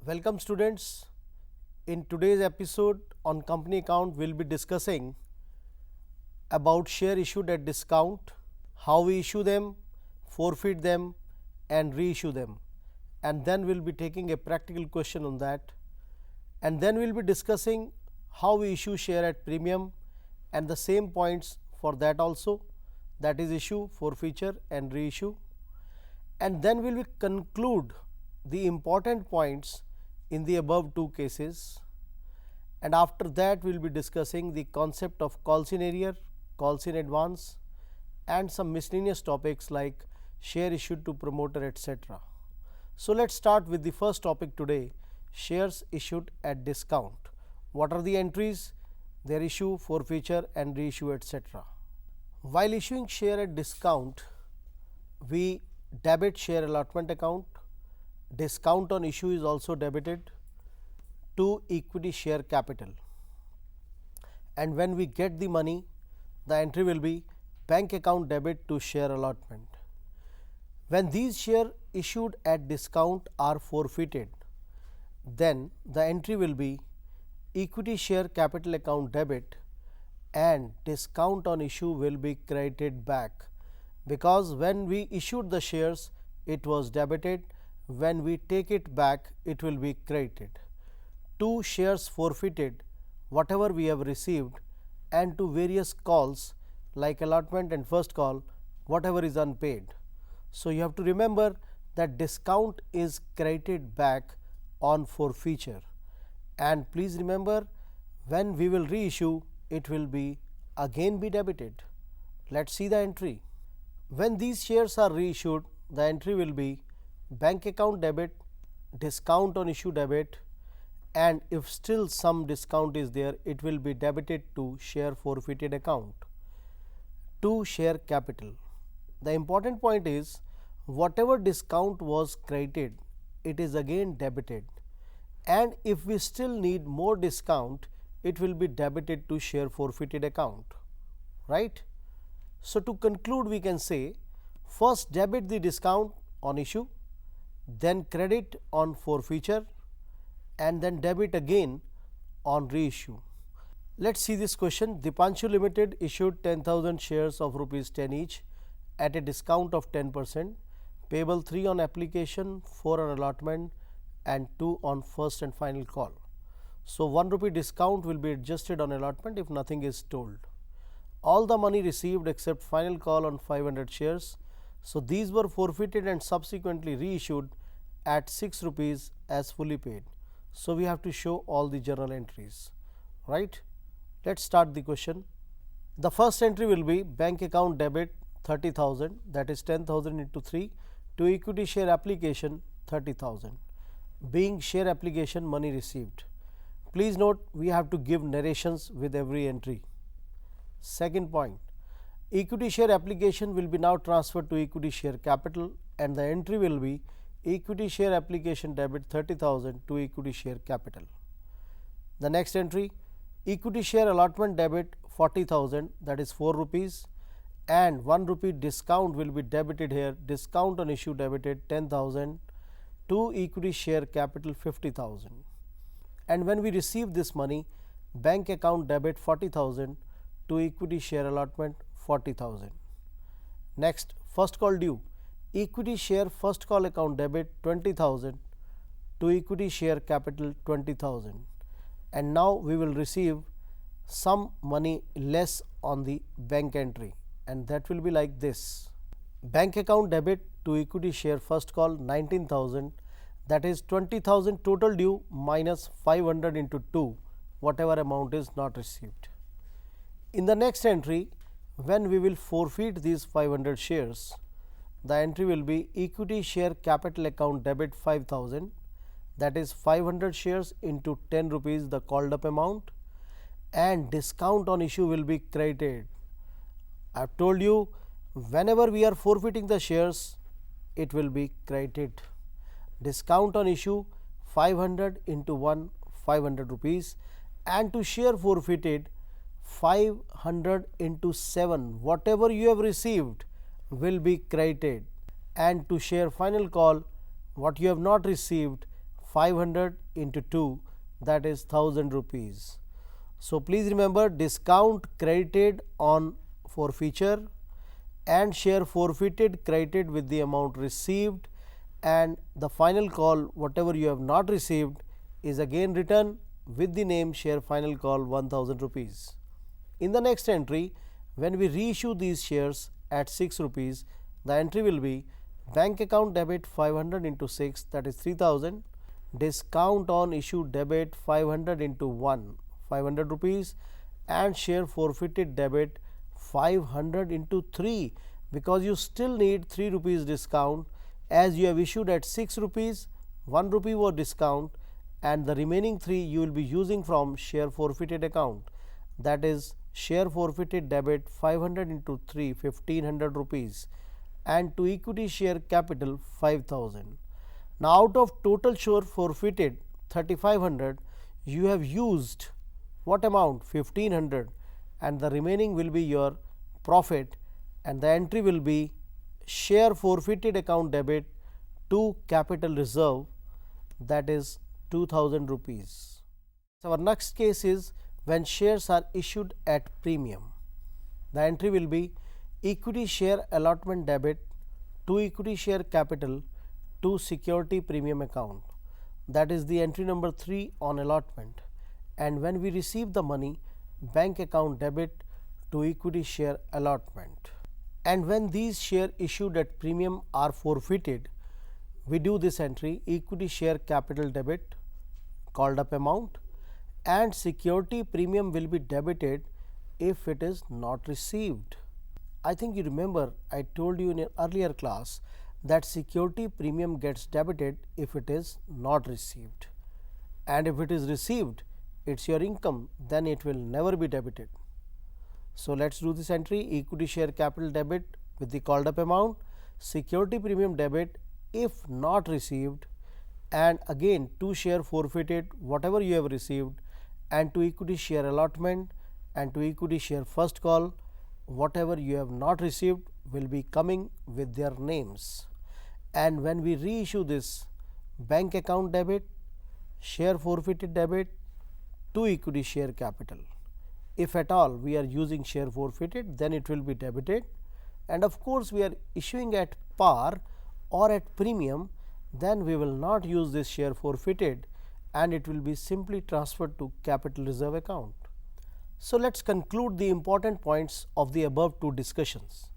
Welcome students. In today's episode on company account, we will be discussing about share issued at discount, how we issue them, forfeit them and reissue them, and then we will be taking a practical question on that, and then we will be discussing how we issue share at premium and the same points for that also, that is issue, forfeiture and reissue, and then we will conclude the important points in the above two cases, and after that we will be discussing the concept of calls in arrear, calls in advance and some miscellaneous topics like share issued to promoter, etc. So, let us start with the first topic today, shares issued at discount. What are the entries? Their issue, forfeiture and reissue, etc. While issuing share at discount, we debit share allotment account, discount on issue is also debited to equity share capital, and when we get the money, the entry will be bank account debit to share allotment. When these share issued at discount are forfeited, then the entry will be equity share capital account debit and discount on issue will be credited back, because when we issued the shares it was debited, when we take it back it will be credited. To shares forfeited, whatever we have received, and to various calls like allotment and first call, whatever is unpaid. So, you have to remember that discount is credited back on forfeiture, and please remember, when we will reissue it will be again be debited. Let us see the entry. When these shares are reissued, the entry will be bank account debit, discount on issue debit, and if still some discount is there, it will be debited to share forfeited account to share capital. The important point is, whatever discount was credited, it is again debited, and if we still need more discount, it will be debited to share forfeited account, right. So, to conclude, we can say first debit the discount on issue, then credit on forfeiture and then debit again on reissue. Let us see this question. Dipanshu Limited issued 10,000 shares of rupees 10 each at a discount of 10%, payable 3 on application, 4 on allotment and 2 on first and final call. So, 1 rupee discount will be adjusted on allotment if nothing is told. All the money received except final call on 500 shares. So, these were forfeited and subsequently reissued at 6 rupees as fully paid. So, we have to show all the journal entries, right. Let us start the question. The first entry will be bank account debit 30,000, that is 10,000 into 3, to equity share application 30,000, being share application money received. Please note, we have to give narrations with every entry. Second point, equity share application will be now transferred to equity share capital, and the entry will be equity share application debit 30,000 to equity share capital. The next entry, equity share allotment debit 40,000, that is 4 rupees, and 1 rupee discount will be debited here, discount on issue debited 10,000 to equity share capital 50,000, and when we receive this money, bank account debit 40,000 to equity share allotment 40,000. Next, first call due, equity share first call account debit 20,000 to equity share capital 20,000, and now we will receive some money less on the bank entry, and that will be like this. Bank account debit to equity share first call 19,000, that is 20,000 total due minus 500 into 2, whatever amount is not received. In the next entry, when we will forfeit these 500 shares, the entry will be equity share capital account debit 5,000, that is 500 shares into 10 rupees the called up amount, and discount on issue will be credited. I have told you, whenever we are forfeiting the shares, it will be credited. Discount on issue 500 into 1, 500 rupees, and to share forfeited 500 into 7, whatever you have received will be credited, and to share final call what you have not received 500 into 2, that is 1000 rupees. So please remember, discount credited on forfeiture and share forfeited credited with the amount received, and the final call whatever you have not received is again written with the name share final call 1000 rupees. In the next entry, when we reissue these shares at 6 rupees, the entry will be bank account debit 500 into 6, that is 3000, discount on issue debit 500 into 1, 500 rupees, and share forfeited debit 500 into 3, because you still need 3 rupees discount, as you have issued at 6 rupees, 1 rupee was discount, and the remaining 3 you will be using from share forfeited account, that is share forfeited debit 500 into 3, 1500 rupees, and to equity share capital 5000. Now, out of total share forfeited 3500, you have used what amount? 1500, and the remaining will be your profit, and the entry will be share forfeited account debit to capital reserve, that is 2000 rupees. So, our next case is when shares are issued at premium. The entry will be equity share allotment debit to equity share capital to security premium account, that is the entry number 3 on allotment, and when we receive the money, bank account debit to equity share allotment. And when these shares issued at premium are forfeited, we do this entry equity share capital debit, called up amount, and security premium will be debited if it is not received. I think you remember I told you in an earlier class that security premium gets debited if it is not received, and if it is received, it is your income, then it will never be debited. So, let us do this entry equity share capital debit with the called up amount, security premium debit if not received, and again to share forfeited whatever you have received, and to equity share allotment and to equity share first call whatever you have not received will be coming with their names. And when we reissue this bank account debit, share forfeited debit to equity share capital, if at all we are using share forfeited, then it will be debited, and of course, we are issuing at par or at premium, then we will not use this share forfeited, and it will be simply transferred to capital reserve account. So, let us conclude the important points of the above two discussions.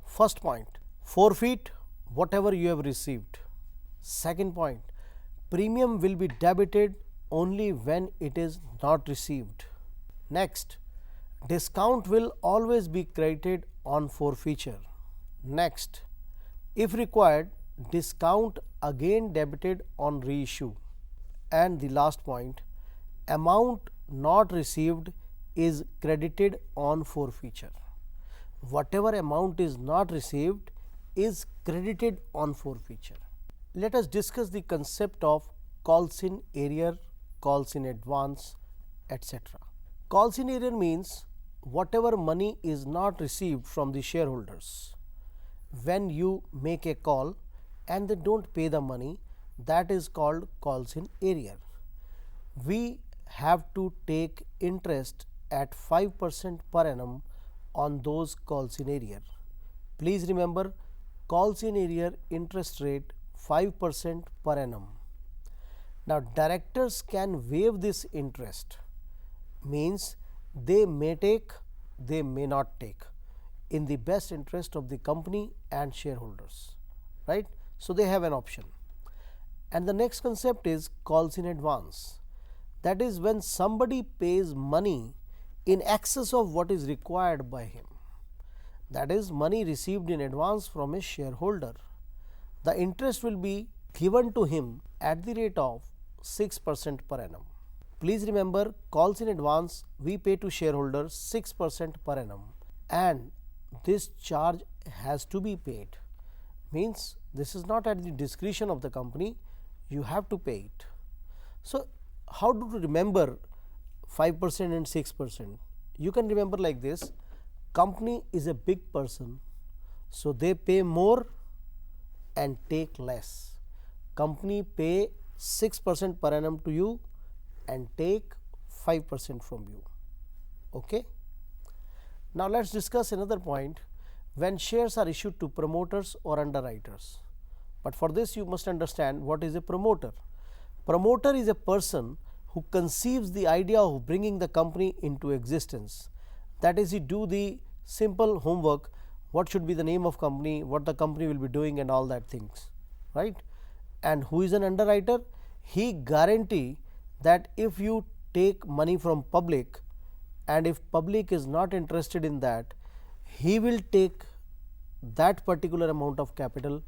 First point, forfeit whatever you have received. Second point, premium will be debited only when it is not received. Next, discount will always be credited on forfeiture. Next, if required, discount again debited on reissue. And the last point, amount not received is credited on forfeiture. Whatever amount is not received is credited on forfeiture. Let us discuss the concept of calls in arrear, calls in advance, etc. Calls in arrear means whatever money is not received from the shareholders. When you make a call and they do not pay the money, that is called calls in arrear. We have to take interest at 5% per annum on those calls in arrear. Please remember, calls in arrear interest rate 5% per annum. Now, directors can waive this interest, means they may take, they may not take, in the best interest of the company and shareholders, right. So, they have an option. And the next concept is calls in advance, that is when somebody pays money in excess of what is required by him, that is money received in advance from a shareholder. The interest will be given to him at the rate of 6% per annum. Please remember, calls in advance we pay to shareholders 6% per annum, and this charge has to be paid, means this is not at the discretion of the company, you have to pay it. So, how do you remember 5% and 6%? You can remember like this, company is a big person, so they pay more and take less. Company pay 6% per annum to you and take 5% from you. Okay. Now let's discuss another point, when shares are issued to promoters or underwriters. But for this you must understand what is a promoter. Promoter is a person who conceives the idea of bringing the company into existence. That is, he do the simple homework, what should be the name of company, what the company will be doing and all that things, right. And who is an underwriter? He guarantee that if you take money from public and if public is not interested in that, he will take that particular amount of capital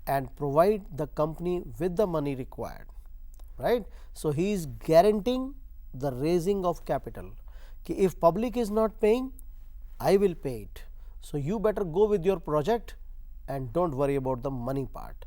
and provide the company with the money required, right. So, he is guaranteeing the raising of capital. If public is not paying, I will pay it. So, you better go with your project and do not worry about the money part.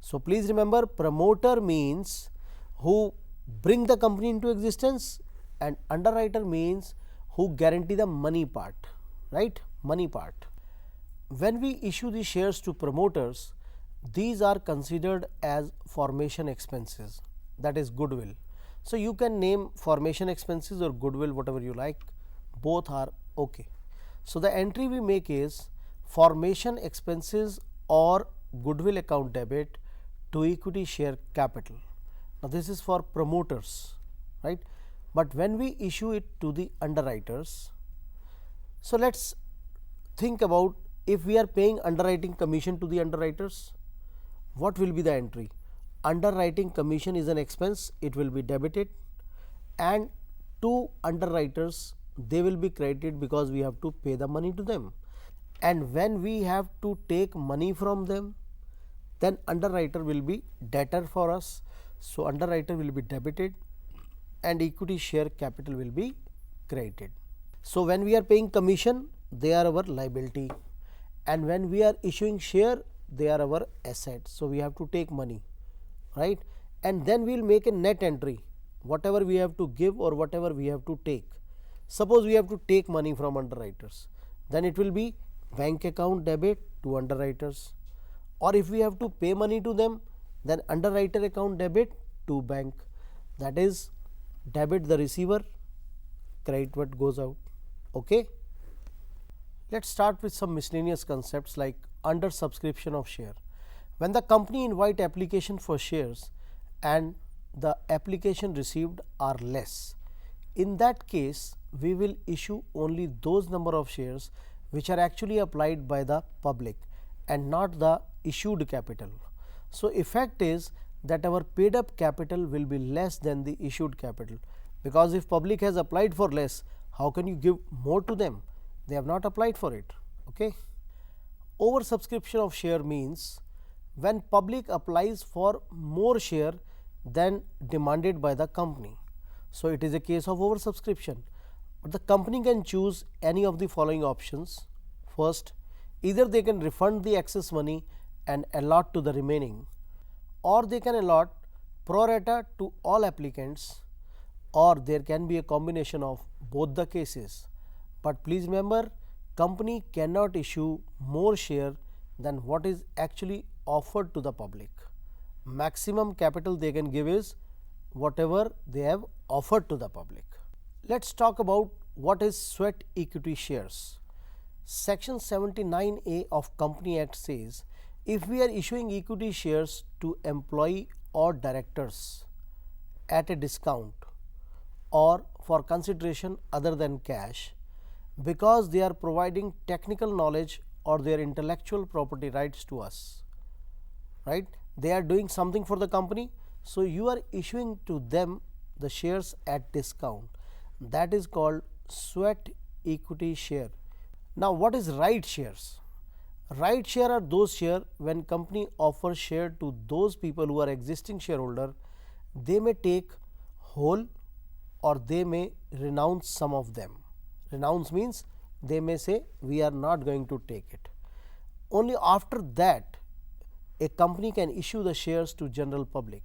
So, please remember, promoter means who bring the company into existence and underwriter means who guarantee the money part, right, money part. When we issue the shares to promoters, these are considered as formation expenses, that is goodwill. So, you can name formation expenses or goodwill, whatever you like, both are okay. So, the entry we make is formation expenses or goodwill account debit to equity share capital. Now, this is for promoters, right, but when we issue it to the underwriters, so let us think about, if we are paying underwriting commission to the underwriters, what will be the entry? Underwriting commission is an expense, it will be debited, and to underwriters they will be credited because we have to pay the money to them. And when we have to take money from them, then underwriter will be debtor for us. So, underwriter will be debited and equity share capital will be credited. So, when we are paying commission, they are our liability, and when we are issuing share, they are our asset. So, we have to take money, right, and then we will make a net entry, whatever we have to give or whatever we have to take. Suppose we have to take money from underwriters, then it will be bank account debit to underwriters, or if we have to pay money to them, then underwriter account debit to bank, that is debit the receiver, credit what goes out. Okay. Let us start with some miscellaneous concepts like under subscription of share. When the company invite application for shares and the application received are less, in that case we will issue only those number of shares which are actually applied by the public and not the issued capital. So, effect is that our paid up capital will be less than the issued capital, because if public has applied for less, how can you give more to them? They have not applied for it. Okay. Oversubscription of share means when public applies for more share than demanded by the company. So, it is a case of oversubscription, but the company can choose any of the following options. First, either they can refund the excess money and allot to the remaining, or they can allot pro rata to all applicants, or there can be a combination of both the cases. But please remember, company cannot issue more share than what is actually offered to the public. Maximum capital they can give is whatever they have offered to the public. Let us talk about what is sweat equity shares. Section 79A of Company Act says, if we are issuing equity shares to employee or directors at a discount or for consideration other than cash, because they are providing technical knowledge or their intellectual property rights to us, right, they are doing something for the company. So, you are issuing to them the shares at discount, that is called sweat equity share. Now, what is right shares? Right share are those share when company offers share to those people who are existing shareholder, they may take whole or they may renounce some of them. Renounce means they may say we are not going to take it. Only after that a company can issue the shares to general public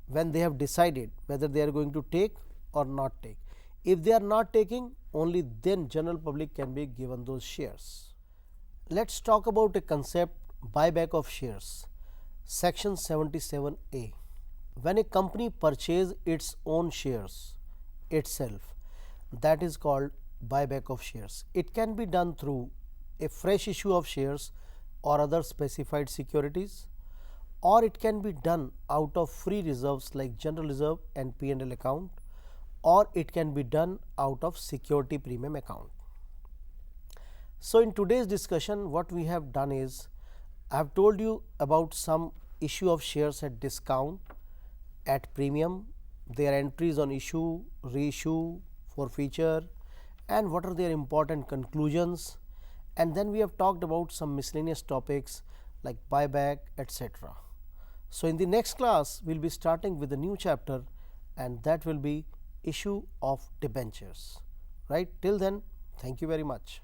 when they have decided whether they are going to take or not take. If they are not taking, only then general public can be given those shares. Let us talk about a concept, buyback of shares. Section 77A. when a company purchases its own shares itself, that is called buyback of shares. It can be done through a fresh issue of shares or other specified securities, or it can be done out of free reserves like general reserve and P&L account, or it can be done out of security premium account. So, in today's discussion what we have done is, I have told you about some issue of shares at discount, at premium, their entries on issue, reissue, forfeiture, and what are their important conclusions, and then we have talked about some miscellaneous topics like buyback, etc. So, in the next class we will be starting with a new chapter, and that will be issue of debentures. Right, till then, thank you very much.